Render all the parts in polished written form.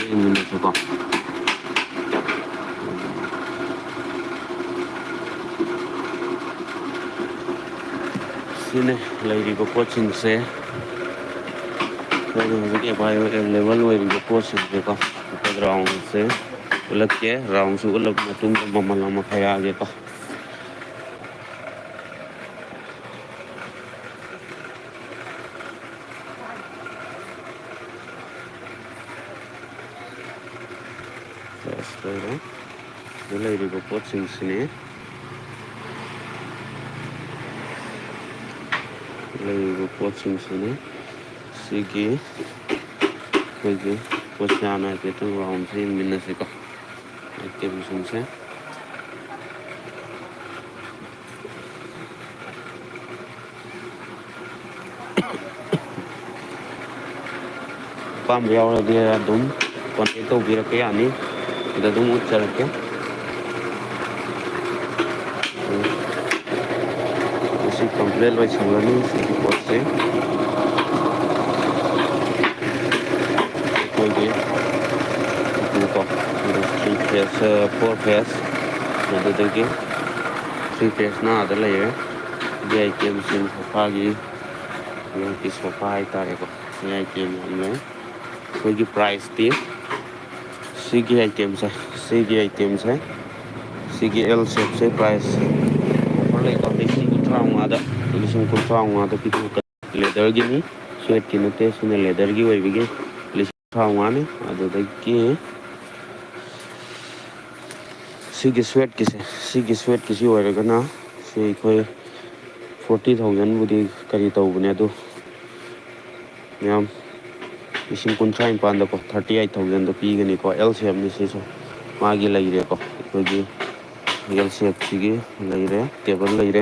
ꯌꯦꯡꯃꯤꯟꯅꯁꯦꯀꯣ ꯁꯤꯅꯦ ꯂꯩꯔꯤꯕ ꯄꯣꯠꯁꯤꯡꯁꯦ ꯑꯩꯈꯣꯏꯅ ꯍꯧꯖꯤꯛ ꯑꯦꯕꯥꯏꯂꯦꯕꯜ ꯑꯣꯏꯔꯤꯕ ꯄꯣꯠꯁꯤꯡꯁꯦꯀꯣ ꯑꯩꯈꯣꯏ ꯔꯥꯎꯟꯁꯦ ꯎꯠꯂꯛꯀꯦ ꯔꯥꯎꯟꯁꯨ ꯎꯠꯂꯕ ꯃꯇꯨꯡꯗ ꯃꯃꯜ ꯑꯃ ꯍꯥꯏꯔꯛꯑꯒꯦꯀꯣ ꯂꯩꯔꯦ ꯁꯤꯗ ꯂꯩꯔꯤꯕ ꯄꯣꯠꯁꯤꯡꯁꯤꯅꯤ ꯂꯩꯔꯤꯕ ꯄꯣꯠꯁꯤꯡꯁꯤꯅꯤ ꯁꯤꯒꯤ ꯑꯩꯈꯣꯏꯒꯤ ꯄꯣꯠꯁꯦ ꯍꯥꯟꯅ ꯍꯥꯏꯐꯦꯠꯇꯪ ꯔꯥꯎꯟꯁꯦ ꯌꯦꯡꯃꯤꯟꯅꯁꯤꯀꯣ ꯑꯥꯏꯇꯦꯝꯁꯤꯡꯁꯦ ꯑꯄꯥꯝꯕ ꯌꯥꯎꯔꯗꯤ ꯑꯗꯨꯝ ꯀꯣꯟꯇꯦꯛ ꯇꯧꯕꯤꯔꯛꯄ ꯌꯥꯅꯤ ꯁꯤꯗ ꯑꯗꯨꯝ ꯎꯠꯆꯔꯛꯀꯦ ꯃꯁꯤ ꯀꯝꯄ꯭ꯂꯦꯟ ꯂꯣꯏꯁꯤꯜꯂꯅꯤ ꯁꯤꯒꯤ ꯄꯣꯠꯁꯦ ꯑꯩꯈꯣꯏꯒꯤ ꯀꯣ 3 ꯐꯦꯁ 4 ꯐꯦꯁ ꯑꯗꯨꯗꯒꯤ 3 ꯐꯦꯁꯅ ꯑꯥꯗ ꯂꯩꯔꯦ ꯁꯤꯒꯤ ꯑꯥꯏꯇꯦꯝꯁꯤꯡ ꯁꯣꯐꯥꯒꯤ ꯁꯣꯐꯥ ꯍꯥꯏꯇꯥꯔꯦꯀꯣ ꯁꯤ ꯑꯥꯏꯇꯦꯝ ꯌꯥꯝ ꯂꯩ ꯑꯩꯈꯣꯏꯒꯤ ꯄ꯭ꯔꯥꯏꯁꯇꯤ ꯁꯤꯒꯤ ꯑꯥꯏꯇꯦꯝꯁꯦ ꯁꯤꯒꯤ ꯑꯦꯜ ꯁꯦꯞꯁꯦ ꯄ꯭ꯔꯥꯏꯁ ꯑꯣꯐꯔ ꯂꯩꯀꯣ ꯂꯤꯁꯤꯡ ꯀꯨꯟꯊ꯭ꯔꯥ ꯃꯉꯥꯗ ꯄꯤꯊꯣꯛꯀꯅꯤ ꯂꯦꯗꯔꯒꯤꯅꯤ ꯁ꯭ꯋꯦꯠꯀꯤ ꯅꯠꯇꯦ ꯁꯤꯅ ꯂꯦꯗꯔꯒꯤ ꯑꯣꯏꯕꯒꯤ ꯂꯤꯁꯤꯡ 35,000ꯅꯤ ꯑꯗꯨꯗꯒꯤ ꯁꯤꯒꯤ ꯁ꯭ꯋꯦꯠꯀꯤꯁꯤ ꯑꯣꯏꯔꯒꯅ ꯁꯤ ꯑꯩꯈꯣই 40,000ꯕꯨꯗꯤ ꯀꯔꯤ ꯇꯧꯕꯅꯦ ꯑꯗꯨ ꯃꯌꯥꯝ ꯂꯤꯁꯤꯡ 39,000ꯗꯀꯣ 38,000ꯗ ꯄꯤꯒꯅꯤꯀꯣ ꯑꯦꯜ ꯁꯦꯞꯅꯤ ꯁꯤꯁꯨ ꯃꯥꯒꯤ ꯂꯩꯔꯦꯀꯣ ꯑꯩꯈꯣꯏꯒꯤ ꯑꯦꯜ ꯁꯦꯞꯁꯤꯒꯤ ꯂꯩꯔꯦ ꯇꯦꯕꯜ ꯂꯩꯔꯦ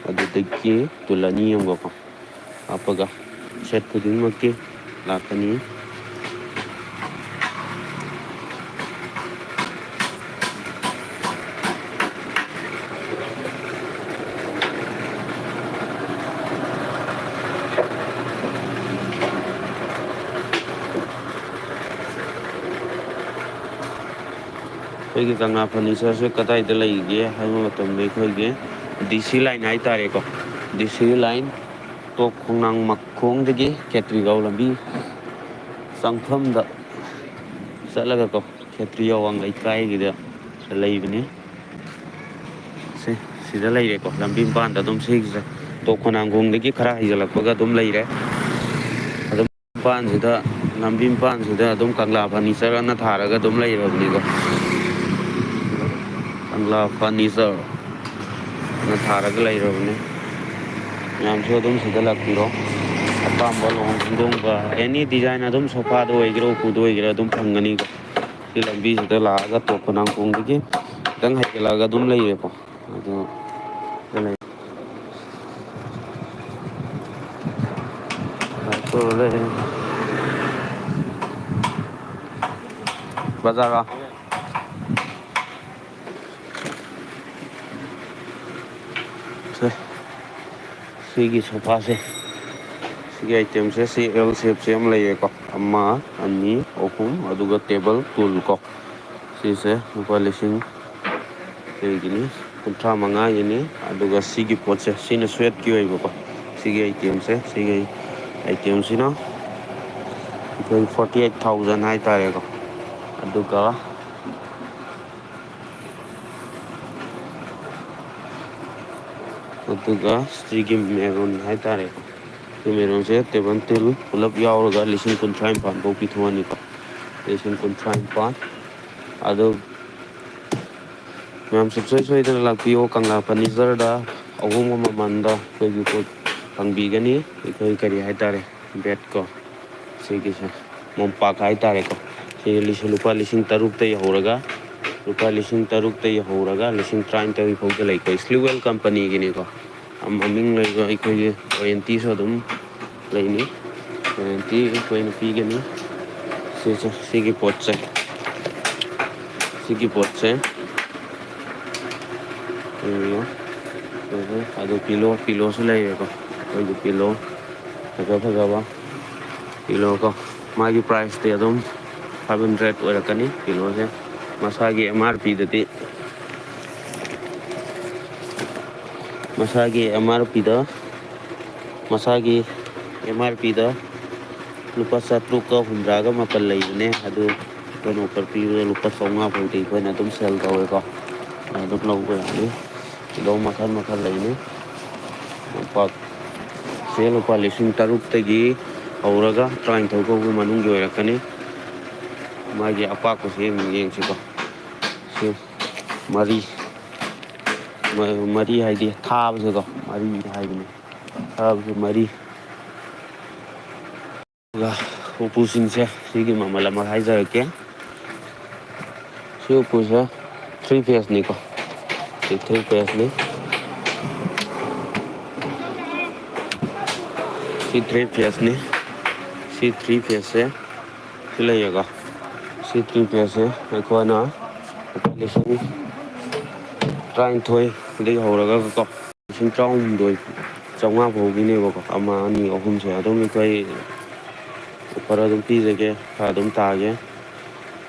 ꯑꯗꯨꯗꯒꯤ ꯇꯨꯜ ꯑꯅꯤ ꯑꯃꯒꯀꯣ ꯍꯥꯞꯄꯒ ꯁꯦꯠ ꯈꯨꯗꯤꯡꯃꯛꯀꯤ ꯂꯥꯛꯀꯅꯤ ꯑꯩꯈꯣꯏꯒꯤ ꯀꯪꯂꯥ ꯐꯔꯅꯤꯆꯔꯁꯦ ꯀꯗꯥꯏꯗ ꯂꯩꯒꯦ ꯍꯥꯏꯕ ꯃꯇꯝꯗ ꯑꯩꯈꯣꯏꯒꯤ DC ꯂꯥꯏꯟ ꯍꯥꯏꯇꯥꯔꯦꯀꯣ DC ꯂꯥꯏꯟ ꯇꯣꯞ ꯈꯣꯡꯅꯥꯡ ꯃꯈꯣꯡꯗꯒꯤ ꯈꯦꯇ꯭ꯔꯤꯒꯥꯎ ꯂꯝꯕꯤ ꯆꯪꯐꯝꯗ ꯆꯠꯂꯒꯀꯣ ꯈꯦꯇ꯭ꯔꯤ ꯑꯋꯥꯡ ꯂꯩꯀꯥꯏꯒꯤꯗ ꯂꯩꯕꯅꯤ ꯁꯤꯗ ꯂꯩꯔꯦꯀꯣ ꯂꯝꯕꯤ ꯃꯄꯥꯟꯗ ꯑꯗꯨꯝ ꯁꯤꯒꯤꯁꯦ ꯇꯣꯞ ꯈꯣꯡꯅꯥꯡꯈꯣꯡꯗꯒꯤ ꯈꯔ ꯍꯩꯖꯤꯜꯂꯛꯄꯒ ꯑꯗꯨꯝ ꯂꯩꯔꯦ ꯑꯗꯨꯝ ꯂꯝꯕꯤ ꯃꯄꯥꯟꯁꯤꯗ ꯑꯗꯨꯝ ꯀꯪꯂꯥ ꯐꯔꯅꯤꯆꯔ ꯑꯅ ꯊꯥꯔꯒ ꯑꯗꯨꯝ ꯂꯩꯔꯕꯅꯤꯀꯣ ꯀꯪꯂꯥ ꯐꯔꯅꯤꯆꯔ ꯅ ꯊꯥꯔꯒ ꯂꯩꯔꯕꯅꯤ ꯃꯌꯥꯝꯁꯨ ꯑꯗꯨꯝ ꯁꯤꯗ ꯂꯥꯛꯄꯤꯔꯣ ꯑꯄꯥꯝꯕ ꯂꯨꯍꯣꯡ ꯈꯣꯡꯗꯣꯡꯕ ꯑꯦꯅꯤ ꯗꯤꯖꯥꯏꯟ ꯑꯗꯨꯝ ꯁꯣꯐꯥꯗ ꯑꯣꯏꯒꯦꯔꯥ ꯎꯄꯨꯗ ꯑꯣꯏꯒꯦꯔꯥ ꯑꯗꯨꯝ ꯐꯪꯒꯅꯤꯀꯣ ꯁꯤ ꯂꯝꯕꯤꯁꯤꯗ ꯂꯥꯛꯑꯒ ꯇꯣꯞ ꯈꯣꯡꯅꯥꯡꯈꯣꯡꯗꯒꯤ ꯈꯤꯇꯪ ꯍꯥꯏꯒꯠꯂꯛꯑꯒ ꯑꯗꯨꯝ ꯂꯩꯔꯦꯀꯣ ꯑꯗꯨ ꯕꯖꯥꯔꯔꯣ ꯁꯤꯒꯤ ꯁꯣꯐꯥꯁꯦ ꯁꯤꯒꯤ ꯑꯥꯏꯇꯦꯝꯁꯦ ꯁꯤ ꯑꯦꯜ ꯁꯦꯞꯁꯦ ꯑꯃ ꯂꯩꯌꯦꯀꯣ 1 2 3 ꯑꯗꯨꯒ ꯇꯦꯕꯜ ꯇꯨꯜ ꯀꯣ ꯁꯤꯁꯦ ꯂꯨꯄꯥ ꯂꯤꯁꯤꯡ ꯀꯩꯒꯤꯅꯤ 35,000ꯒꯤꯅꯤ ꯑꯗꯨꯒ ꯁꯤꯒꯤ ꯄꯣꯠꯁꯦ ꯁꯤꯅ ꯁ꯭ꯋꯦꯠꯀꯤ ꯑꯣꯏꯕꯀꯣ ꯁꯤꯒꯤ ꯑꯥꯏꯇꯦꯝꯁꯤꯅ ꯑꯩꯈꯣꯏ 48,000 ꯍꯥꯏꯇꯥꯔꯦꯀꯣ ꯑꯗꯨꯒ ꯁꯤꯒꯤ ꯃꯦꯔꯨꯟ ꯍꯥꯏꯇꯥꯔꯦꯀꯣ ꯁꯤ ꯃꯦꯔꯨꯟꯁꯦ ꯇꯦꯕꯜ ꯇꯤꯜ ꯄꯨꯂꯞ ꯌꯥꯎꯔꯒ ꯂꯤꯁꯤꯡ 39,000 ꯐꯥꯎ ꯄꯤꯊꯣꯛꯑꯅꯤꯀꯣ ꯂꯤꯁꯤꯡ 39,000 ꯑꯗꯨ ꯃꯌꯥꯝ ꯁꯨꯡꯁꯣꯏ ꯁꯣꯏꯗꯅ ꯂꯥꯛꯄꯤꯌꯣ ꯀꯪꯂꯥ ꯐꯔꯅꯤꯆꯔꯗ ꯑꯍꯣꯡꯕ ꯃꯃꯟꯗ ꯑꯩꯈꯣꯏꯒꯤ ꯄꯣꯠ ꯐꯪꯕꯤꯒꯅꯤ ꯑꯩꯈꯣꯏ ꯀꯔꯤ ꯍꯥꯏꯇꯥꯔꯦ ꯕꯦꯠꯀꯣ ꯁꯤꯒꯤꯁꯦ ꯃꯣꯝꯄꯥꯛ ꯍꯥꯏꯇꯥꯔꯦꯀꯣ ꯁꯤ ꯂꯨꯄꯥ ꯂꯤꯁꯤꯡ 6,000ꯇꯩ ꯍꯧꯔꯒ ꯂꯨꯄꯥ ꯂꯤꯁꯤꯡ 6,000ꯇꯩ ꯍꯧꯔꯒ ꯂꯤꯁꯤꯡ 12,000 ꯐꯥꯎꯗ ꯂꯩꯀꯣ ꯏꯁꯂꯤꯋꯦꯜ ꯀꯝꯄꯅꯤꯒꯤꯅꯤꯀꯣ ꯃꯃꯤꯡ ꯂꯩꯕ ꯑꯩꯈꯣꯏꯒꯤ ꯋꯥꯔꯦꯟꯇꯤꯁꯨ ꯑꯗꯨꯝ ꯂꯩꯅꯤ ꯋꯥꯔꯦꯟꯇꯤ ꯑꯩꯈꯣꯏꯅ ꯄꯤꯒꯅꯤ ꯁꯤꯒꯤ ꯄꯣꯠꯁꯦ ꯑꯗꯨ ꯄꯤꯂꯣꯁꯨ ꯂꯩꯔꯦꯀꯣ ꯑꯩꯈꯣꯏꯒꯤ ꯄꯤꯂꯣ ꯐꯖꯕ ꯄꯤꯂꯣꯀꯣ ꯃꯥꯒꯤ ꯄ꯭ꯔꯥꯏꯁꯇꯤ ꯑꯗꯨꯝ 500 ꯑꯣꯏꯔꯛꯀꯅꯤ ꯀꯤꯂꯣꯁꯦ ꯃꯁꯥꯒꯤ MRPꯗꯗꯤ ꯃꯁꯥꯒꯤ MRPꯗ lupa 750 ꯂꯩꯕꯅꯦ ꯑꯗꯨ ꯑꯩꯈꯣꯏꯅ ꯑꯣꯐꯔ ꯄꯤꯕꯗ lupa 500 ꯐꯥꯎꯗꯤ ꯑꯩꯈꯣꯏꯅ ꯑꯗꯨꯝ ꯁꯦꯜ ꯇꯧꯋꯦꯀꯣ ꯑꯗꯨꯝ ꯂꯧꯕ ꯌꯥꯅꯤ ꯀꯤꯂꯣ ꯃꯈꯜ ꯂꯩꯅꯤ ꯃꯣꯝꯄꯥꯛꯁꯦ lupa 6,000 ꯍꯧꯔꯒ 19 ꯐꯥꯎꯕ ꯃꯅꯨꯡꯒꯤ ꯑꯣꯏꯔꯛꯀꯅꯤ ꯃꯥꯒꯤ ꯑꯄꯥꯛꯄꯁꯦ ꯌꯦꯡꯁꯤꯀꯣ ꯁꯤ ꯃꯔꯤ ꯍꯥꯏꯗꯤ ꯊꯥꯕꯁꯦꯀꯣ ꯃꯔꯤ ꯍꯥꯏꯕꯅꯤ ꯊꯥꯕꯁꯦ ꯃꯔꯤ ꯎꯄꯨꯁꯤꯡꯁꯦ ꯁꯤꯒꯤ ꯃꯃꯜ ꯑꯃ ꯍꯥꯏꯖꯔꯛꯀꯦ ꯁꯤ ꯎꯄꯨꯁꯦ 3 ꯄꯦꯖꯅꯤꯀꯣ ꯁꯤ 3 ꯄꯦꯖꯅꯤ ꯁꯤ 3 ꯄꯦꯖꯅꯤ ꯁꯤ 3 ꯄꯦꯖꯁꯦ ꯁꯤ ꯂꯩꯌꯦꯀꯣ ꯁꯤ 3 ꯄꯦꯖꯁꯦ ꯑꯩꯈꯣꯏꯅ 19,000 ꯍꯧꯔꯒꯀꯣ 13,500 ꯐꯥꯎꯒꯤꯅꯦꯕꯀꯣ 1 2 3ꯁꯦ ꯑꯗꯨꯝ ꯑꯩꯈꯣꯏ ꯑꯣꯐꯔ ꯑꯗꯨꯝ ꯄꯤꯖꯒꯦ ꯈꯔ ꯑꯗꯨꯝ ꯇꯥꯒꯦ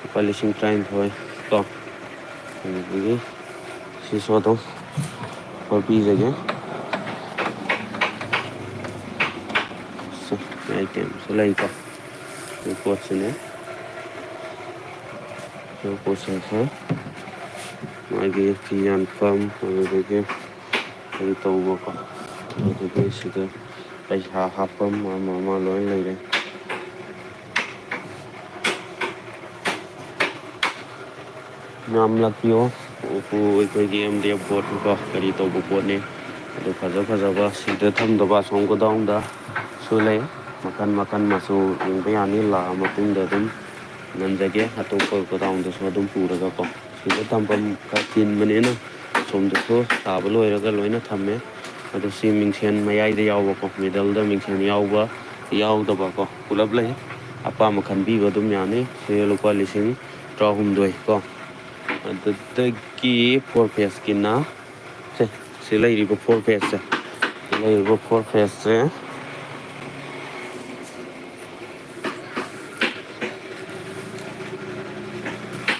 lupa 19,000 ꯀꯣ ꯑꯗꯨꯗꯒꯤ ꯁꯤꯁꯨ ꯑꯗꯨꯝ ꯑꯣꯐꯔ ꯄꯤꯖꯒꯦ ꯑꯥꯏꯇꯦꯝꯁꯨ ꯂꯩꯀꯣ ꯁꯤ ꯄꯣꯠꯁꯤꯅꯦ ꯁꯤ ꯄꯣꯠꯁꯤꯡꯁꯦ ꯃꯥꯒꯤ ꯐꯤ ꯌꯥꯟꯐꯝ ꯑꯗꯨꯗꯒꯤ ꯀꯔꯤ ꯇꯧꯕꯀꯣ ꯑꯗꯨꯗꯒꯤ ꯁꯤꯗ ꯄꯩꯁꯥ ꯍꯥꯞꯐꯝ ꯑꯃ ꯂꯣꯏ ꯂꯩꯔꯦ ꯌꯥꯝ ꯂꯥꯛꯄꯤꯌꯣ ꯎꯄꯨ ꯑꯩꯈꯣꯏꯒꯤ MDF ꯄꯣꯠꯀꯣ ꯀꯔꯤ ꯇꯧꯕ ꯄꯣꯠꯅꯤ ꯑꯗꯨ ꯐꯖꯕ ꯁꯤꯗ ꯊꯝꯗꯕ ꯑꯁꯣꯝ ꯒꯣꯗꯥꯎꯟꯗꯁꯨ ꯂꯩ ꯃꯈꯟ ꯃꯆꯨ ꯌꯦꯡꯕ ꯌꯥꯅꯤ ꯂꯥꯛꯑ ꯃꯇꯨꯡꯗ ꯑꯗꯨꯝ ꯅꯟꯖꯒꯦ ꯑꯇꯣꯞꯄ ꯒꯣꯗꯥꯎꯟꯗꯁꯨ ꯑꯗꯨꯝ ꯄꯨꯔꯒꯀꯣ ꯁꯤꯗ ꯊꯝꯐꯝ ꯈꯔ ꯆꯤꯟꯕꯅꯤꯅ ꯁꯣꯝꯗꯁꯨ ꯁꯥꯕ ꯂꯣꯏꯔꯒ ꯂꯣꯏꯅ ꯊꯝꯃꯦ ꯑꯗꯨ ꯁꯤ ꯃꯤꯡꯁꯦꯟ ꯃꯌꯥꯏꯗ ꯌꯥꯎꯕꯀꯣ ꯃꯤꯗꯜꯗ ꯃꯤꯡꯁꯦꯟ ꯌꯥꯎꯕ ꯌꯥꯎꯗꯕꯀꯣ ꯄꯨꯂꯞ ꯂꯩ ꯑꯄꯥꯝꯕ ꯈꯟꯕꯤꯕ ꯑꯗꯨꯝ ꯌꯥꯅꯤ ꯁꯤ lupa 13,000 ꯀꯣ ꯑꯗꯨꯗꯒꯤ 4 ꯄꯦꯖꯀꯤꯅ ꯁꯤ ꯂꯩꯔꯤꯕ 4 ꯄꯦꯖꯁꯦ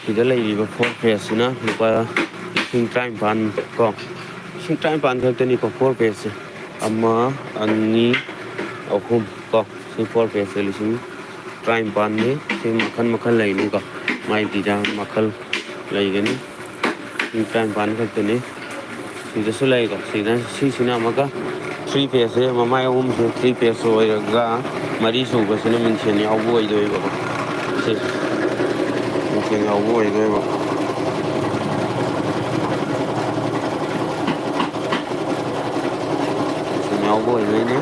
ꯁꯤꯗ ꯂꯩꯔꯤꯕ 4 ꯄꯦꯖꯁꯤꯅ lupa 19,000 ꯀꯣ 19,000 ꯈꯛꯇꯅꯤꯀꯣ 4 ꯄꯦꯖꯁꯦ 1 2 3 ꯀꯣ ꯁꯤ 4 ꯄꯦꯖꯁꯦ 19,000ꯅꯤ ꯁꯤ ꯃꯈꯜ ꯂꯩꯅꯤꯀꯣ ꯃꯥꯏ ꯗꯤꯖꯥꯏꯟ ꯃꯈꯜ ꯂꯩꯒꯅꯤ 19,000 ꯈꯛꯇꯅꯤ ꯁꯤꯗꯁꯨ ꯂꯩꯀꯣ ꯁꯤꯁꯤꯅ ꯑꯃꯨꯛꯀ 3 ꯄꯦꯖꯁꯦ ꯃꯃꯥꯏ ꯑꯍꯨꯝꯁꯦ 3 ꯄꯦꯖ ꯑꯣꯏꯔꯒ ꯃꯔꯤ ꯁꯨꯕꯁꯤꯅ ꯃꯤꯡꯁꯦꯟ ꯌꯥꯎꯕ ꯑꯣꯏꯗꯣꯏꯕꯀꯣ ꯁꯤ ꯃꯤꯡꯁꯦꯟ ꯌꯥꯎꯕ ꯑꯣꯏꯗꯣꯏꯕ ꯃꯤꯡꯁꯦꯟ ꯌꯥꯎꯕ ꯑꯣꯏꯗꯣꯏꯅꯦ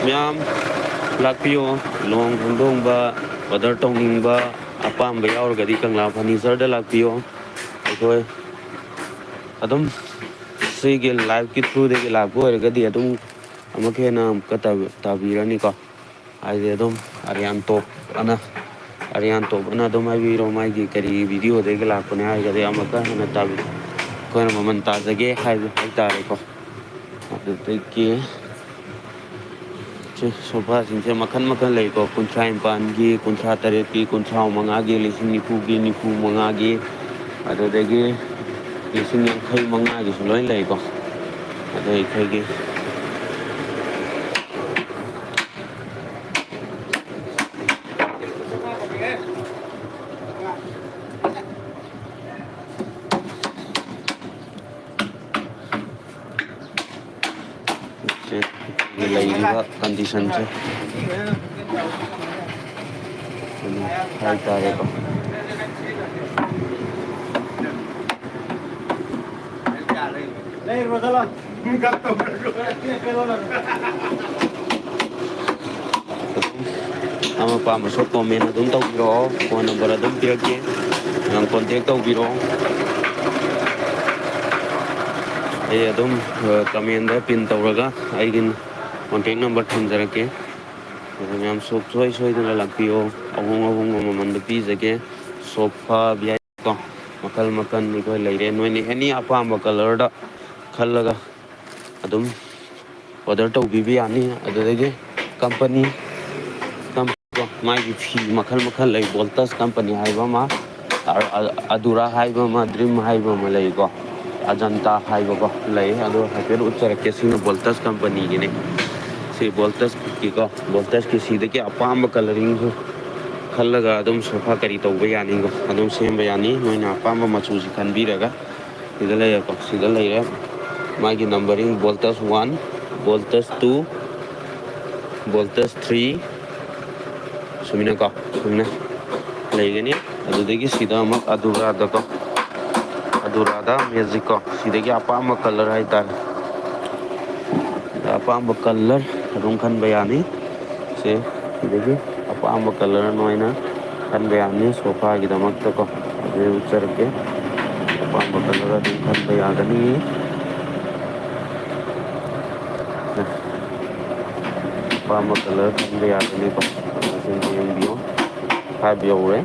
ꯃꯌꯥꯝ ꯂꯥꯛꯄꯤꯌꯣ ꯂꯨꯍꯣꯡ ꯈꯣꯡꯗꯣꯡꯕ ꯑꯣꯔꯗꯔ ꯇꯧꯅꯤꯡꯕ ꯑꯄꯥꯝꯕ ꯌꯥꯎꯔꯒꯗꯤ ꯀꯪꯂꯥ ꯐꯔꯅꯤꯆꯔꯗ ꯂꯥꯛꯄꯤꯌꯣ ꯑꯩꯈꯣꯏ ꯑꯗꯨꯝ ꯁꯤꯒꯤ ꯂꯥꯏꯚꯀꯤ ꯊ꯭ꯔꯨꯗꯒꯤ ꯂꯥꯛꯄ ꯑꯣꯏꯔꯒꯗꯤ ꯑꯗꯨꯝ ꯑꯃꯨꯛ ꯍꯦꯟꯅ ꯑꯃꯨꯛꯀ ꯇꯥꯕꯤꯔꯅꯤꯀꯣ ꯍꯥꯏꯗꯤ ꯑꯗꯨꯝ ꯑꯔꯤꯌꯥꯟꯇꯣꯞ ꯑꯅ ꯑꯗꯨꯝ ꯍꯥꯏꯕꯤꯔꯣ ꯃꯥꯒꯤ ꯀꯔꯤ ꯚꯤꯗꯤꯑꯣꯗꯒꯤ ꯂꯥꯛꯄꯅꯦ ꯍꯥꯏꯔꯒꯗꯤ ꯑꯃꯨꯛꯀ ꯍꯦꯟꯅ ꯑꯩꯈꯣꯏꯅ ꯃꯃꯜ ꯇꯥꯖꯒꯦ ꯍꯥꯏꯇꯥꯔꯦꯀꯣ ꯑꯗꯨꯗꯒꯤ ꯁꯣꯐꯥꯁꯤꯡꯁꯦ ꯃꯈꯜ ꯂꯩꯀꯣ 19,000ꯒꯤ 38ꯒꯤ 35,000ꯒꯤ 90,000ꯒꯤ 95,000ꯒꯤ ꯑꯗꯨꯗꯒꯤ 85,000ꯒꯤꯁꯨ ꯂꯣꯏ ꯂꯩꯀꯣ ꯑꯗꯣ ꯑꯩꯈꯣꯏꯒꯤ ꯂꯩꯔꯤꯕ ꯀꯟꯗꯤꯁꯟꯁꯦ ꯍꯥꯏꯇꯥꯔꯦꯀꯣ ꯑꯄꯥꯝꯕꯁꯨ ꯀꯣꯃꯦꯟ ꯑꯗꯨꯝ ꯇꯧꯕꯤꯔꯛꯑꯣ ꯐꯣꯟ ꯅꯝꯕꯔ ꯑꯗꯨꯝ ꯄꯤꯔꯛꯀꯦ ꯅꯪ ꯀꯣꯟꯇꯦꯛ ꯇꯧꯕꯤꯔꯛꯑꯣ ꯑꯩ ꯑꯗꯨꯝ ꯀꯃꯦꯟꯗ ꯄꯤꯟ ꯇꯧꯔꯒ ꯑꯩꯒꯤ ꯀꯣꯟꯇꯦꯛ ꯅꯝꯕꯔ ꯊꯝꯖꯔꯛꯀꯦ ꯑꯗꯨ ꯃꯌꯥꯝ ꯁꯨꯡꯁꯣꯏ ꯁꯣꯏꯗꯅ ꯂꯥꯛꯄꯤꯌꯣ ꯑꯍꯣꯡꯕ ꯃꯃꯟꯗ ꯄꯤꯖꯒꯦ ꯁꯣꯐꯥ ꯀꯣ ꯃꯈꯜ ꯑꯩꯈꯣꯏ ꯂꯩꯔꯦ ꯅꯣꯏꯅ ꯑꯦꯅꯤ ꯑꯄꯥꯝꯕ ꯀꯂꯔꯗ ꯈꯜꯂꯒ ꯑꯗꯨꯝ ꯑꯣꯔꯗꯔ ꯇꯧꯕꯤꯕ ꯌꯥꯅꯤ ꯑꯗꯨꯗꯒꯤ ꯀꯝꯄꯅꯤ मागी फी मखल मखल लई वोल्टस कंपनी हाइबा मा अधूरा हाइबा मा ड्रीम हाइबा मा लई को अजंता हाइबा को लई अदो हाइपेर उच्चरके सिन वोल्टस कंपनी गिने सी वोल्टस की को वोल्टस की सीधे के अपाम कलरिंग खल्लगा अदुम सोफा करी तौबा यानी को अदुम सेम यानी नोइना अपाम मचू सि खनबीरगा सिदा लई को सिदा लई मागी नंबरिंग वोल्टस 1 वोल्टस 2 वोल्टस 3 सुमिना को सुमिना लेगनी अदुदेगी सीधा अमक अधूरादा को अधूरादा मैजिक को सीधेगी अपाम कलर है तार अपाम कलर अदुम खन बयानी से सीधेगी अपाम कलर नोइना खन बयानी सोफा की दमक तो को अदे उचर के अपाम कलर अदुम खन बयागनी अपाम कलर खन बयागनी को बियो हाबियो रे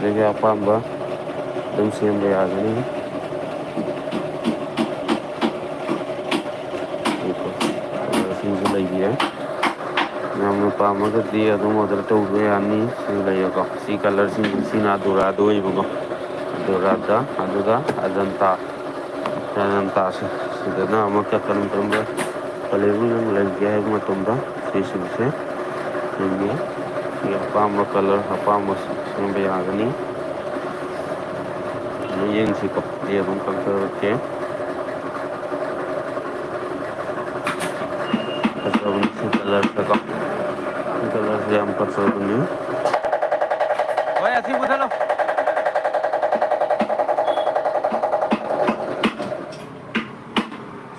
देखिए अपाम एकदम सेम बयागनी है नमन पामगदी अदुम ऑर्डर तौबा यानी सी लैको सी कलर सिना दुरादो इबको दुरादा अदुगा अजंता अजंता सिदना अमक करम करम कलेबु नंग लगे है मतुंदा सी सिसे ये अपाम कलर अपाम सिंबे यागनी येंग सिको ये अदुम कंकर के कलर का कलर से हम कर सकते हैं ओए ऐसी बुझा लो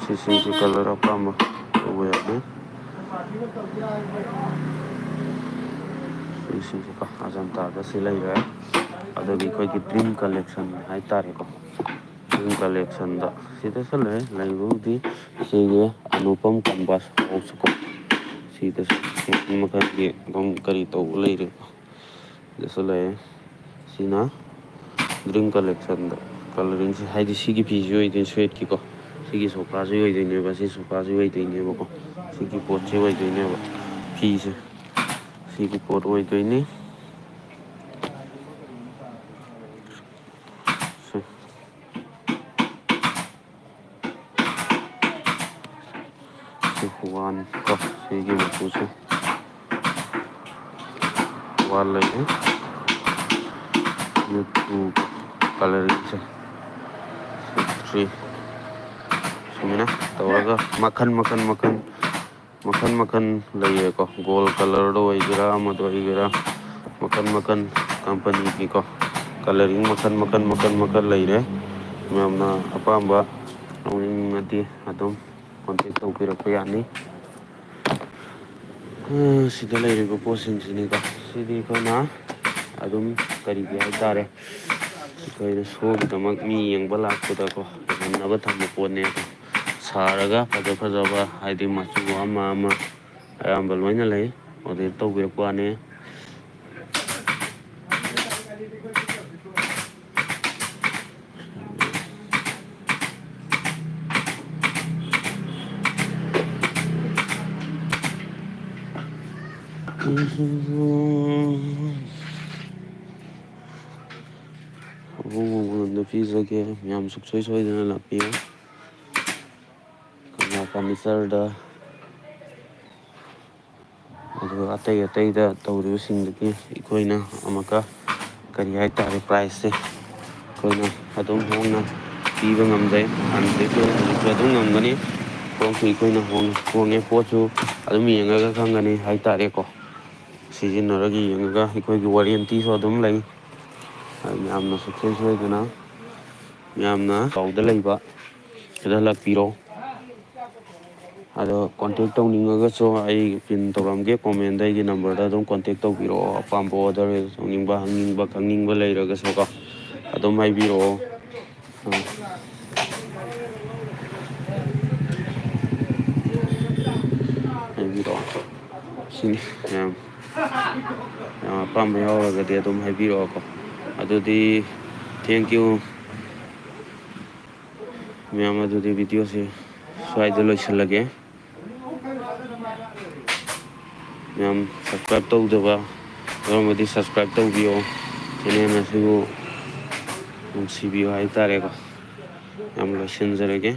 सीसी कलर अपन वो यानी सीसी का अजंता का सिलाई है अदोगी कोई की ड्रीम कलेक्शन है तारे को ड्रीम कलेक्शन दा सीधे चले लाइवुदी सीगे अनुपम कैनवास हाउस को सीधे मखन के हम करी तो ले रे जैसे ले सीना ड्रीम कलेक्शन दा कलरिंग से हाइदी सीगी पीजी होई दिन स्वेट की को सीगी सोफा से होई दिन बस सोफा से होई दिन को सीगी पोट से होई दिन पी से सीगी पोट होई दिन वन को सीगी मचू से वाल लगे YouTube कलरिंग से थ्री सुमिना तौरगा मखन मखन मखन मखन मखन लगे को गोल कलर दो वगैरह मत वगैरह मखन मखन कंपनी की को कलरिंग मखन मखन मखन मखन लई रे मैमना अपाम्बा नदी अदुम कॉन्टेक्ट तौबिरक्पा यानी सिदा लेरिबो पोसिंगसिनी को सिदी कोना अदुम करीगे हाइतारे कोई शोगीदमक मी येंबा लाक्पदा को नब थम्ब पोने सारगा फजा फजाबा हाइदि मचु अमा अमा अयाम्बा लोइना लई ऑर्डर तौबिरक्पाने ꯄꯤꯖꯒꯦ ꯃꯌꯥꯝ ꯁꯨꯡꯁꯣꯏ ꯁꯣꯏꯗꯅ ꯂꯥꯛꯄꯤꯌꯨ ꯀꯪꯂꯥ ꯐꯔꯅꯤꯆꯔꯗ ꯑꯗꯨꯒ ꯑꯇꯩ ꯑꯇꯩꯗ ꯇꯧꯔꯤꯕꯁꯤꯡꯗꯒꯤ ꯑꯩꯈꯣꯏꯅ ꯑꯃꯨꯛꯀ ꯀꯔꯤ ꯍꯥꯏꯇꯥꯔꯦ ꯄ꯭ꯔꯥꯏꯁꯁꯦ ꯑꯩꯈꯣꯏꯅ ꯑꯗꯨꯝ ꯍꯣꯡꯅ ꯄꯤꯕ ꯉꯝꯖꯩ ꯍꯥꯟꯅꯗꯩꯁꯨ ꯍꯧꯖꯤꯛꯁꯨ ꯑꯗꯨꯝ ꯉꯝꯒꯅꯤ ꯍꯣꯡꯁꯨ ꯑꯩꯈꯣꯏꯅ ꯍꯣꯡꯉꯦ ꯄꯣꯠꯁꯨ ꯑꯗꯨꯝ ꯌꯦꯡꯉꯒ ꯈꯪꯒꯅꯤ ꯍꯥꯏꯇꯥꯔꯦꯀꯣ सिजिनरगी यंगा इकोई की वारंटी सो अदुम लई यामना सक्सेस होइदना यामना पाउदा लईबा सिदा लाक्पिरो अदो कांटेक्ट तौनिंगा सो आई पिन तौरमगे कमेंट दाई नंबर दा अदुम कांटेक्ट तौबिरो अपाम्बो ऑर्डर तौनिंबा हंगिंबा खंगिंबा लईरगा सो को अदुम हाइबिरो हाइबिरो सिनी याम अपाम्बा यावरगदि अदुम हाइबिरो को अदुदी थैंक यू मैम अदुदी वीडियो से स्वाइद लोइसल्लगे मैम सब्सक्राइब तौदबा ꯌꯥꯎꯔꯝꯃꯗꯤ ꯁꯕꯁꯀ꯭राꯏब ꯇꯧꯕꯤꯌꯣ ꯆꯦꯅꯦꯜ ꯑꯁꯤꯕꯨ ꯅꯨꯡꯁꯤꯕꯤꯌꯣ ꯍꯥꯏꯇꯥꯔꯦꯀꯣ ꯌꯥꯝ ꯂꯣꯏꯁꯤꯟꯖꯔꯒꯦ